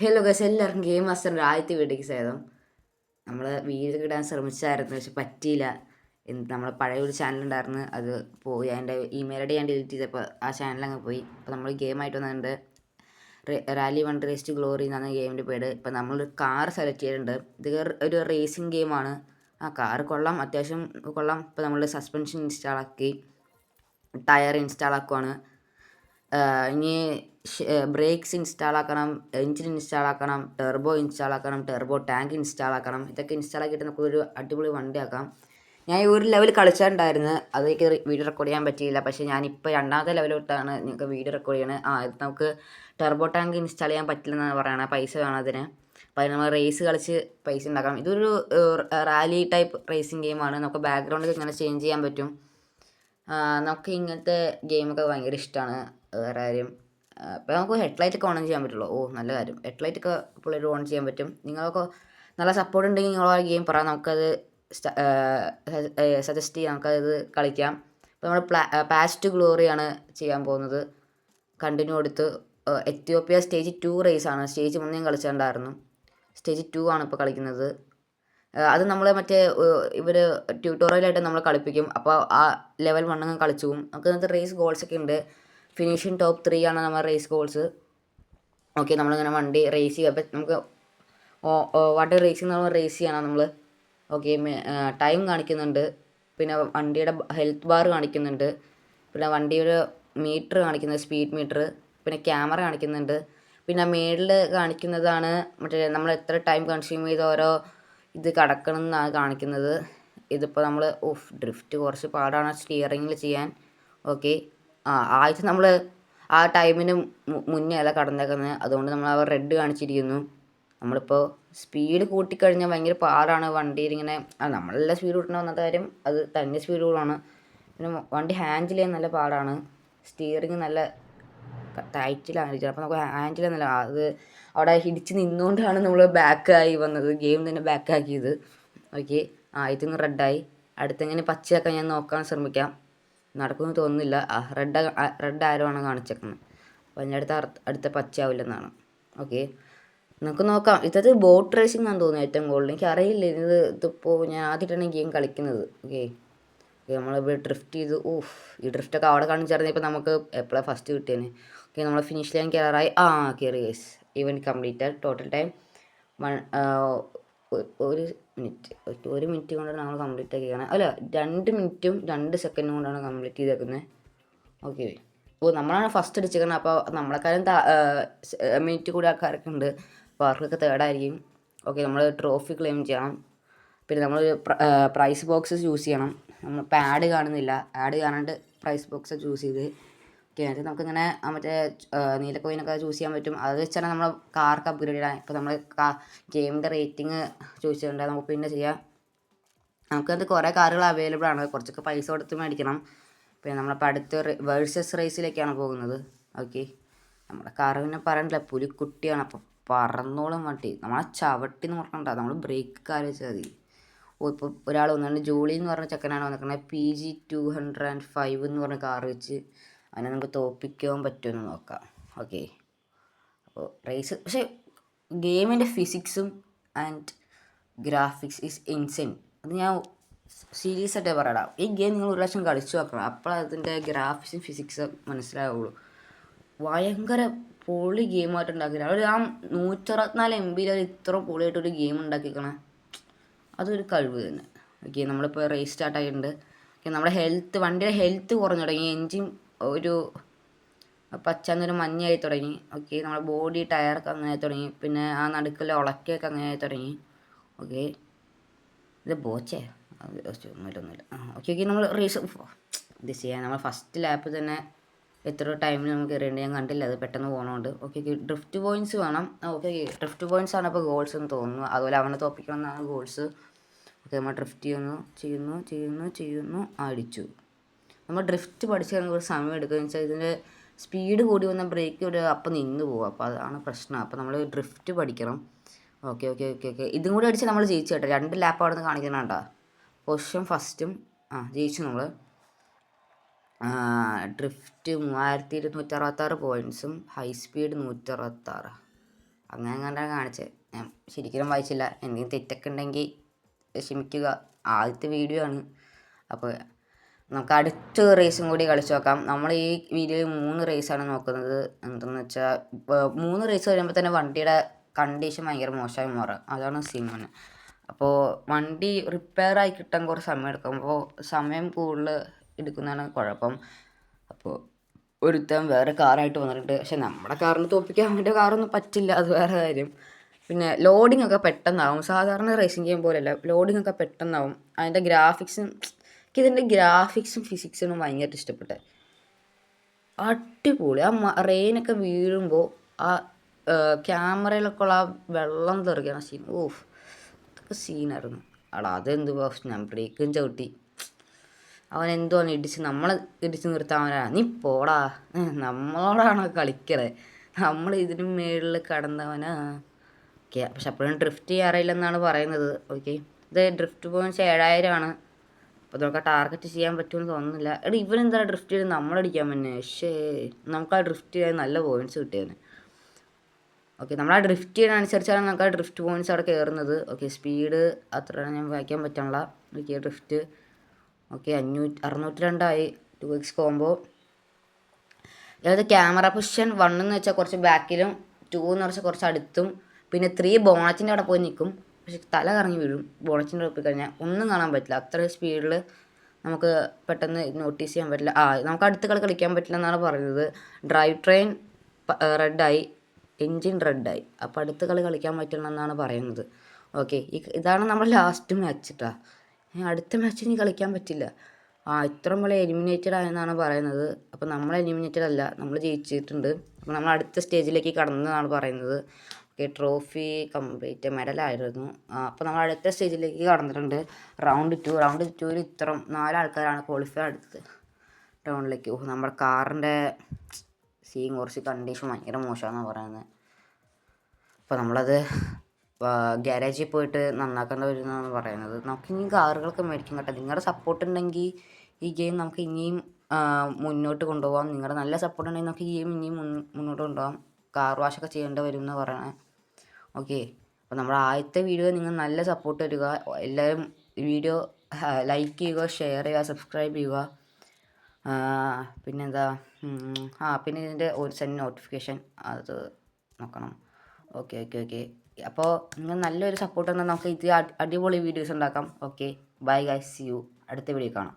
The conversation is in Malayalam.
ഹലോ ഗസ് എല്ലാവർക്കും ഗെയിം മാസ്റ്ററിൻ്റെ ആദ്യത്തെ വീഡിയോക്ക് സ്വാഗതം. നമ്മൾ വീഡിയോ ഇടാൻ ശ്രമിച്ചായിരുന്നു, പക്ഷെ പറ്റിയില്ല. നമ്മൾ പഴയ ഒരു ചാനലുണ്ടായിരുന്നു, അത് പോയി. അതിൻ്റെ ഇമെയിൽ ഐ ഡി ഞാൻ ഡിലീറ്റ് ചെയ്തപ്പോൾ ആ ചാനലങ്ങ് പോയി. അപ്പോൾ നമ്മൾ ഗെയിമായിട്ട് വന്നിട്ടുണ്ട്. Rally one race to glory എന്നാണ് ഗെയിമിൻ്റെ പേര്. ഇപ്പോൾ നമ്മളൊരു കാർ സെലക്ട് ചെയ്തിട്ടുണ്ട്. ഇത് ഒരു റേസിംഗ് ഗെയിമാണ്. ആ കാർ കൊള്ളാം, അത്യാവശ്യം കൊള്ളാം. ഇപ്പോൾ നമ്മൾ സസ്പെൻഷൻ ഇൻസ്റ്റാൾ ആക്കി, ടയർ ഇൻസ്റ്റാൾ ആക്കുവാണ്. ഇനി ബ്രേക്സ് ഇൻസ്റ്റാൾ ആക്കണം, എൻജിൻ ഇൻസ്റ്റാൾ ആക്കണം, ടെർബോ ഇൻസ്റ്റാൾ ആക്കണം, ടെർബോ ടാങ്ക് ഇൻസ്റ്റാൾ ആക്കണം. ഇതൊക്കെ ഇൻസ്റ്റാൾ ആക്കിയിട്ട് നമുക്കൊരു അടിപൊളി വണ്ടി ആക്കാം. ഞാൻ ഈ ഒരു ലെവൽ കളിച്ചിട്ടുണ്ടായിരുന്നു, അതൊക്കെ വീഡിയോ റെക്കോർഡ് ചെയ്യാൻ പറ്റിയില്ല. പക്ഷേ ഞാനിപ്പോൾ രണ്ടാമത്തെ ലെവൽ തൊട്ടാണ് നിങ്ങൾക്ക് വീഡിയോ റെക്കോർഡ് ചെയ്യണത്. ഇത് നമുക്ക് ടെർബോ ടാങ്ക് ഇൻസ്റ്റാൾ ചെയ്യാൻ പറ്റില്ലെന്നാണ് പറയണത്. പൈസ വേണം അതിന്. അപ്പോൾ അതിന് നമ്മൾ റേസ് കളിച്ച് പൈസ ഉണ്ടാക്കാം. ഇതൊരു റാലി ടൈപ്പ് റേസിംഗ് ഗെയിമാണ്. നമുക്ക് ബാക്ക്ഗ്രൗണ്ട് ഇങ്ങനെ ചേഞ്ച് ചെയ്യാൻ പറ്റും. നമുക്ക് ഇങ്ങനത്തെ ഗെയിമൊക്കെ ഭയങ്കര ഇഷ്ടമാണ്. വേറെ കാര്യം, ഇപ്പോൾ നമുക്ക് ഹെഡ്ലൈറ്റൊക്കെ ഓൺ ചെയ്യാൻ പറ്റുള്ളൂ. നല്ല കാര്യം. ഹെഡ്ലൈറ്റൊക്കെ പിള്ളേർ ഓൺ ചെയ്യാൻ പറ്റും. നിങ്ങളൊക്കെ നല്ല സപ്പോർട്ട് ഉണ്ടെങ്കിൽ നിങ്ങൾ ആ ഗെയിം പറയാം, നമുക്കത് സജസ്റ്റ് ചെയ്യാം, നമുക്കത് കളിക്കാം. ഇപ്പോൾ നമ്മൾ പാസ്റ്റ് ഗ്ലോറിയാണ് ചെയ്യാൻ പോകുന്നത്. കണ്ടിന്യൂ കൊടുത്ത് എത്യോപ്യ സ്റ്റേജ് 2 റേസാണ്. സ്റ്റേജ് 1 ഞാൻ കളിച്ചിട്ടുണ്ടായിരുന്നു. സ്റ്റേജ് 2 ആണ് ഇപ്പോൾ കളിക്കുന്നത്. അത് നമ്മൾ മറ്റേ ഇവർ ട്യൂട്ടോറിയലായിട്ട് നമ്മൾ കളിപ്പിക്കും. അപ്പോൾ ആ ലെവൽ 1 അങ്ങ് കളിച്ചു പോകും. നമുക്ക് ഇന്നത്തെ റേസ് ഗോൾസൊക്കെ ഉണ്ട്. ഫിനിഷിങ് ടോപ്പ് 3 ആണ് നമ്മുടെ റേസ് ഗോൾസ്. ഓക്കെ, നമ്മളിങ്ങനെ വണ്ടി റേസ് ചെയ്യുക. അപ്പം നമുക്ക് വണ്ടി റേസിംഗ് എന്ന് പറഞ്ഞാൽ റേസ് ചെയ്യണം നമ്മൾ. ഓക്കെ, ടൈം കാണിക്കുന്നുണ്ട്, പിന്നെ വണ്ടിയുടെ ഹെൽത്ത് ബാർ കാണിക്കുന്നുണ്ട്, പിന്നെ വണ്ടിയുടെ മീറ്റർ കാണിക്കുന്നത്, സ്പീഡ് മീറ്റർ, പിന്നെ ക്യാമറ കാണിക്കുന്നുണ്ട്. പിന്നെ മേളിൽ കാണിക്കുന്നതാണ് മറ്റേ നമ്മൾ എത്ര ടൈം കൺസ്യൂം ചെയ്ത് ഓരോ ഇത് കടക്കണം എന്നാണ് കാണിക്കുന്നത്. ഇതിപ്പോൾ നമ്മൾ ഡ്രിഫ്റ്റ് കുറച്ച് പാടാണ് സ്റ്റിയറിങ്ങിൽ ചെയ്യാൻ. ഓക്കെ, ആദ്യത്തെ നമ്മൾ ആ ടൈമിന് മുന്നേ അല്ല കടന്നേക്കുന്നത്, അതുകൊണ്ട് നമ്മൾ ആ റെഡ് കാണിച്ചിരിക്കുന്നു. നമ്മളിപ്പോൾ സ്പീഡ് കൂട്ടിക്കഴിഞ്ഞാൽ ഭയങ്കര പാടാണ് വണ്ടിയിൽ ഇങ്ങനെ. നമ്മളെല്ലാം സ്പീഡ് കൂട്ടണം വന്ന കാര്യം, അത് തന്നെ സ്പീഡ് കൂടാണ്. പിന്നെ വണ്ടി ഹാൻഡിൽ ചെയ്യാൻ നല്ല പാടാണ്. സ്റ്റിയറിങ് നല്ല ടൈറ്റിലാണ് ഇരിക്കുന്നത്. അപ്പോൾ നമുക്ക് ഹാൻഡിൽ നല്ല അത് അവിടെ ഇടിച്ച് നിന്നുകൊണ്ടാണ് നമ്മൾ ബാക്കായി വന്നത്, ഗെയിം തന്നെ ബാക്കാക്കിയത്. ഓക്കെ, ഇതിന്ന് റെഡായി. അടുത്തെങ്ങനെ പച്ചയാക്കാൻ ഞാൻ നോക്കാൻ ശ്രമിക്കാം. നടക്കുമെന്ന് തോന്നുന്നില്ല. റെഡ് ആരോ ആണ് കാണിച്ചേക്കുന്നത്. അപ്പോൾ അതിൻ്റെ അടുത്ത പച്ചയാവില്ലെന്നാണ്. ഓക്കെ, നമുക്ക് നോക്കാം. ഇതത് ബോട്ട് റേസിംഗ് ആണെന്ന് തോന്നുന്നു ഏറ്റവും കൂടുതൽ. എനിക്ക് അറിയില്ല ഇതിപ്പോൾ ഞാൻ ആദ്യമായിട്ടാണ് ഗെയിം കളിക്കുന്നത്. ഓക്കെ, നമ്മളിവിടെ ഡ്രിഫ്റ്റ് ചെയ്ത് ഈ ഡ്രിഫ്റ്റൊക്കെ അവിടെ കാണിച്ചിരുന്നത്. ഇപ്പോൾ നമുക്ക് എപ്പോഴാണ് ഫസ്റ്റ് കിട്ടിയേനെ. ഓക്കെ, നമ്മൾ ഫിനിഷ് ലൈൻ കയറായി. കയറി guys. Event completed. Total time ഒരു മിനിറ്റ് കൊണ്ടാണ് നമ്മൾ കംപ്ലീറ്റ് ആക്കിയാണ്. അല്ല, 2 മിനിറ്റും 2 സെക്കൻഡും കൊണ്ടാണ് കംപ്ലീറ്റ് ചെയ്തേക്കുന്നത്. ഓക്കെ, നമ്മളാണ് ഫസ്റ്റ് അടിച്ചേക്കുന്നത്. അപ്പോൾ നമ്മളെക്കാളും മിനിറ്റ് കൂടി ആൾക്കാരൊക്കെ ഉണ്ട്. അപ്പോൾ അവർക്കൊക്കെ തേർഡായിരിക്കും. ഓക്കെ, നമ്മൾ ട്രോഫി ക്ലെയിം ചെയ്യണം. പിന്നെ നമ്മൾ പ്രൈസ് ബോക്സ് ചൂസ് ചെയ്യണം. നമ്മളിപ്പോൾ ആഡ് കാണുന്നില്ല, ആഡ് കാണാണ്ട് പ്രൈസ് ബോക്സ് ചൂസ് ചെയ്ത്. ഓക്കെ, എന്നിട്ട് നമുക്കിങ്ങനെ മറ്റേ നീല കോയിനൊക്കെ ചൂസ് ചെയ്യാൻ പറ്റും. അത് വെച്ചാണ് നമ്മൾ കാർക്ക് അപ്ഗ്രേഡ് ചെയ്യാൻ. ഇപ്പോൾ നമ്മൾ ഗെയിമിൻ്റെ റേറ്റിംഗ് ചോദിച്ചിട്ടുണ്ട്, നമുക്ക് പിന്നെ ചെയ്യാം. നമുക്കത് കുറേ കാറുകൾ അവൈലബിൾ ആണ്, കുറച്ചൊക്കെ പൈസ കൊടുത്ത് മേടിക്കണം. പിന്നെ നമ്മളിപ്പോൾ അടുത്ത് വേഴ്സസ് റേസിലേക്കാണ് പോകുന്നത്. ഓക്കെ, നമ്മുടെ കാറ് പിന്നെ പറയണില്ല, പുലിക്കുട്ടിയാണ്. അപ്പോൾ പറന്നോളും വണ്ടി. നമ്മളെ ചവിട്ടി നോക്കണ്ട, നമ്മൾ ബ്രേക്ക് കാല് വെച്ചാൽ മതി. ഇപ്പോൾ ഒരാൾ വന്നിട്ടുണ്ട്, ജോളി എന്ന് പറഞ്ഞ ചെക്കനാണ് വന്നിരിക്കുന്നത്. PG 205 എന്ന് പറഞ്ഞ കാറ് വെച്ച് അതിനെ നമുക്ക് തോൽപ്പിക്കാൻ പറ്റുമെന്ന് നോക്കാം. ഓക്കെ, അപ്പോൾ റേസ്, പക്ഷേ ഗെയിമിൻ്റെ ഫിസിക്സും ആൻഡ് ഗ്രാഫിക്സ് ഈസ് ഇൻസെൻ. അത് ഞാൻ സീരിയസ് ആയിട്ട് പറയടാം. ഈ ഗെയിം നിങ്ങൾ ഒരു പ്രാവശ്യം കളിച്ചു നോക്കണം, അപ്പോൾ അതിൻ്റെ ഗ്രാഫിക്സും ഫിസിക്സും മനസ്സിലാവുള്ളൂ. ഭയങ്കര പൊളി ഗെയിമായിട്ട് ഉണ്ടാക്കിയത്. അവർ ആ 164 MB ഇത്ര പൊളിയായിട്ടൊരു ഗെയിം ഉണ്ടാക്കിക്കണേ, അതൊരു കഴിവ് തന്നെ. ഓക്കെ, നമ്മളിപ്പോൾ റേസ് സ്റ്റാർട്ട് ആയിട്ടുണ്ട്. ഓക്കെ, നമ്മുടെ വണ്ടിയുടെ ഹെൽത്ത് കുറഞ്ഞു തുടങ്ങി. എൻജിൻ ഒരു പച്ചന്നൊരു മഞ്ഞായി തുടങ്ങി. ഓക്കെ, നമ്മുടെ ബോഡി ടയറൊക്കെ അങ്ങനെ ആയി തുടങ്ങി. പിന്നെ ആ നടുക്കിലെ ഉളക്കൊക്കെ അങ്ങനെ ആയി തുടങ്ങി. ഓക്കെ, ഇത് ബോച്ചേ ഒന്നുമില്ല. ഓക്കെ, നമ്മൾ റേസ് ഇത് ചെയ്യാൻ നമ്മൾ ഫസ്റ്റ് ലാപ്പ് തന്നെ എത്ര ടൈമിൽ നമുക്ക് എറിയേണ്ടത് ഞാൻ കണ്ടില്ല, അത് പെട്ടെന്ന് പോകണോണ്ട്. ഓക്കെ, ഡ്രിഫ്റ്റ് പോയിൻറ്റ്സ് വേണം. ഓക്കെ, ഡ്രിഫ്റ്റ് പോയിൻറ്റ്സ് ആണ് ഇപ്പോൾ ഗോൾസ് എന്ന് തോന്നുന്നു. അതുപോലെ അവനെ തോപ്പിക്കണം എന്നാണ് ഗോൾസ്. ഓക്കെ, നമ്മൾ ഡ്രിഫ്റ്റ് ചെയ്യുന്നു. അടിച്ചു. നമ്മൾ ഡ്രിഫ്റ്റ് പഠിച്ചു കഴിഞ്ഞാൽ ഒരു സമയം എടുക്കുകയെന്ന് വെച്ചാൽ ഇതിൻ്റെ സ്പീഡ് കൂടി വന്ന ബ്രേക്ക് ഒരു അപ്പം നിന്ന് പോകും. അപ്പോൾ അതാണ് പ്രശ്നം. അപ്പോൾ നമ്മൾ ഡ്രിഫ്റ്റ് പഠിക്കണം. ഓക്കെ, ഇതും കൂടി അടിച്ച് നമ്മൾ ജയിച്ചു കേട്ടോ. 2 ലാപ്പ് അവിടെ നിന്ന് കാണിക്കണം കേട്ടോ. പൊസിഷൻ ഫസ്റ്റും ജയിച്ചു നമ്മൾ. ഡ്രിഫ്റ്റ് 3266 പോയിൻറ്റ്സും ഹൈ സ്പീഡ് 166. അങ്ങനെ കണ്ടാണ് കാണിച്ചത്. ഞാൻ ശരിക്കും വായിച്ചില്ല. എന്തെങ്കിലും തെറ്റൊക്കെ ഉണ്ടെങ്കിൽ ക്ഷമിക്കുക. ആദ്യത്തെ വീഡിയോ ആണ്. അപ്പോൾ നമുക്ക് അടുത്ത റേസും കൂടി കളിച്ച് നോക്കാം. നമ്മൾ ഈ വീഡിയോയിൽ 3 റേസാണ് നോക്കുന്നത്. എന്തെന്ന് വെച്ചാൽ 3 റേസ് കഴിയുമ്പോൾ തന്നെ വണ്ടിയുടെ കണ്ടീഷൻ ഭയങ്കര മോശമായി മാറുക. അതാണ് സീൻ. അപ്പോൾ വണ്ടി റിപ്പയർ ആയി കിട്ടാൻ കുറച്ച് സമയം എടുക്കും. അപ്പോൾ സമയം കൂടുതൽ എടുക്കുന്നതാണ് കുഴപ്പം. അപ്പോൾ ഒരുത്തൻ വേറെ കാറായിട്ട് വന്നിട്ടുണ്ട്. പക്ഷെ നമ്മുടെ കാറിന് തോൽപ്പിക്കാൻ അവൻ്റെ കാറൊന്നും പറ്റില്ല, അത് വേറെ കാര്യം. പിന്നെ ലോഡിംഗ് ഒക്കെ പെട്ടെന്നാവും. സാധാരണ റേസിംഗ് ഗെയിം പോലെയല്ല, ലോഡിംഗ് ഒക്കെ പെട്ടെന്നാവും. അതിൻ്റെ ഗ്രാഫിക്സും എനിക്കിതിൻ്റെ ഗ്രാഫിക്സും ഫിസിക്സും ഭയങ്കരമായിട്ട് ഇഷ്ടപ്പെട്ടെ. അടിപൊളി. ആ റെയിനൊക്കെ വീഴുമ്പോൾ ആ ക്യാമറയിലൊക്കെ ഉള്ള ആ വെള്ളം തെറിക്കണ സീൻ, ഓഫ്, അതൊക്കെ സീനായിരുന്നു. അതെന്ത് ഞാൻ ബ്രേക്കും ചവിട്ടി. അവൻ എന്തോന്ന് ഇടിച്ച് നമ്മളെ ഇടിച്ച് നിർത്താൻ നീ പോടാ, നമ്മളോടാണോ കളിക്കണേ, നമ്മൾ ഇതിന് മേളിൽ കടന്നവനാ. ഓക്കെ, പക്ഷെ അപ്പോഴും ഡ്രിഫ്റ്റ് ചെയ്യാറില്ലെന്നാണ് പറയുന്നത്. ഓക്കെ, ഇത് ഡ്രിഫ്റ്റ് പോയിൻറ്റ്സ് 7000 ആണ്. അപ്പോൾ നമുക്ക് ടാർഗറ്റ് ചെയ്യാൻ പറ്റുമെന്ന് തോന്നുന്നില്ല. ഇവനെന്താ ഡ്രിഫ്റ്റ് ചെയ്ത് നമ്മളടിക്കാൻ പറ്റുന്നത്? പക്ഷേ നമുക്ക് ആ ഡ്രിഫ്റ്റ് ചെയ്യാൻ നല്ല പോയിൻറ്റ്സ് കിട്ടിയത്. ഓക്കെ, നമ്മൾ ആ ഡ്രിഫ്റ്റ് ചെയ്യുന്നതനുസരിച്ചാണ് നമുക്ക് ആ ഡ്രിഫ്റ്റ് പോയിൻറ്റ്സ് അവിടെ കയറുന്നത്. ഓക്കെ, സ്പീഡ് അത്ര ഞാൻ വായിക്കാൻ പറ്റണില്ല. Okay, drift okay 602 2x combo. അതായത് ക്യാമറ പൊസിഷൻ 1 എന്ന് വെച്ചാൽ കുറച്ച് ബാക്കിലും, 2 എന്ന് വെച്ചാൽ കുറച്ച് അടുത്തും, പിന്നെ 3 ബോണറ്റിൻ്റെ അവിടെ പോയി നിൽക്കും. പക്ഷെ തല കറങ്ങി വീഴും ബോണറ്റിൻ്റെ അവിടെ പോയി കഴിഞ്ഞാൽ. ഒന്നും കാണാൻ പറ്റില്ല. അത്ര സ്പീഡിൽ നമുക്ക് പെട്ടെന്ന് നോട്ടീസ് ചെയ്യാൻ പറ്റില്ല. നമുക്ക് അടുത്ത കളി കളിക്കാൻ പറ്റില്ല എന്നാണ് പറയുന്നത്. ഡ്രൈവ് ട്രെയിൻ റെഡായി, എൻജിൻ റെഡായി. അപ്പോൾ അടുത്ത കളി കളിക്കാൻ പറ്റില്ല എന്നാണ് പറയുന്നത്. ഓക്കെ, ഇതാണ് നമ്മുടെ ലാസ്റ്റ് മാച്ച് കേട്ടോ. അടുത്ത മാച്ച് ഇനി കളിക്കാൻ പറ്റില്ല. ഇത്ര പോലെ എലിമിനേറ്റഡ് ആയെന്നാണ് പറയുന്നത്. അപ്പോൾ നമ്മൾ എലിമിനേറ്റഡ് അല്ല, നമ്മൾ ജയിച്ചിട്ടുണ്ട്. അപ്പോൾ നമ്മൾ അടുത്ത സ്റ്റേജിലേക്ക് കടന്നതാണ് പറയുന്നത്. ഓക്കെ, ട്രോഫി കംപ്ലീറ്റ് മെഡലായിരുന്നു. അപ്പോൾ നമ്മൾ അടുത്ത സ്റ്റേജിലേക്ക് കടന്നിട്ടുണ്ട്. റൗണ്ട് 2ൽ ഇത്ര 4 ആൾക്കാരാണ് ക്വാളിഫൈ അടുത്തത് റൗണ്ടിലേക്ക്. നമ്മുടെ കാറിൻ്റെ സീൻ കുറച്ച് കണ്ടീഷൻ ഭയങ്കര മോശമാണെന്നാണ് പറയുന്നത്. അപ്പോൾ നമ്മളത് ഗ്യാരേജിൽ പോയിട്ട് നന്നാക്കേണ്ട വരുന്നതാണ് പറയുന്നത്. നമുക്ക് ഇനിയും കാറുകളൊക്കെ മേടിക്കും കേട്ടോ. നിങ്ങളുടെ സപ്പോർട്ട് ഉണ്ടെങ്കിൽ ഈ ഗെയിം നമുക്ക് ഇനിയും മുന്നോട്ട് കൊണ്ടുപോകാം. നിങ്ങളുടെ നല്ല സപ്പോർട്ട് ഉണ്ടെങ്കിൽ നമുക്ക് ഈ ഗെയിം ഇനിയും മുന്നോട്ട് കൊണ്ടുപോകാം. കാർ വാഷൊക്കെ ചെയ്യേണ്ടി വരും എന്ന് പറയണേ. ഓക്കെ, അപ്പോൾ നമ്മുടെ ആദ്യത്തെ വീഡിയോ നിങ്ങൾ നല്ല സപ്പോർട്ട് തരിക. എല്ലാവരും വീഡിയോ ലൈക്ക് ചെയ്യുക, ഷെയർ ചെയ്യുക, സബ്സ്ക്രൈബ് ചെയ്യുക. പിന്നെന്താ, പിന്നെ ഇതിൻ്റെ ഒരു സെൻഡ് നോട്ടിഫിക്കേഷൻ അത് നോക്കണം. ഓക്കെ. അപ്പോൾ നിങ്ങൾ നല്ലൊരു സപ്പോർട്ട് തന്നാൽ നമുക്ക് ഇത് അടിപൊളി വീഡിയോസ് ഉണ്ടാക്കാം. Okay, bye guys, see you. അടുത്ത വീഡിയോ കാണാം.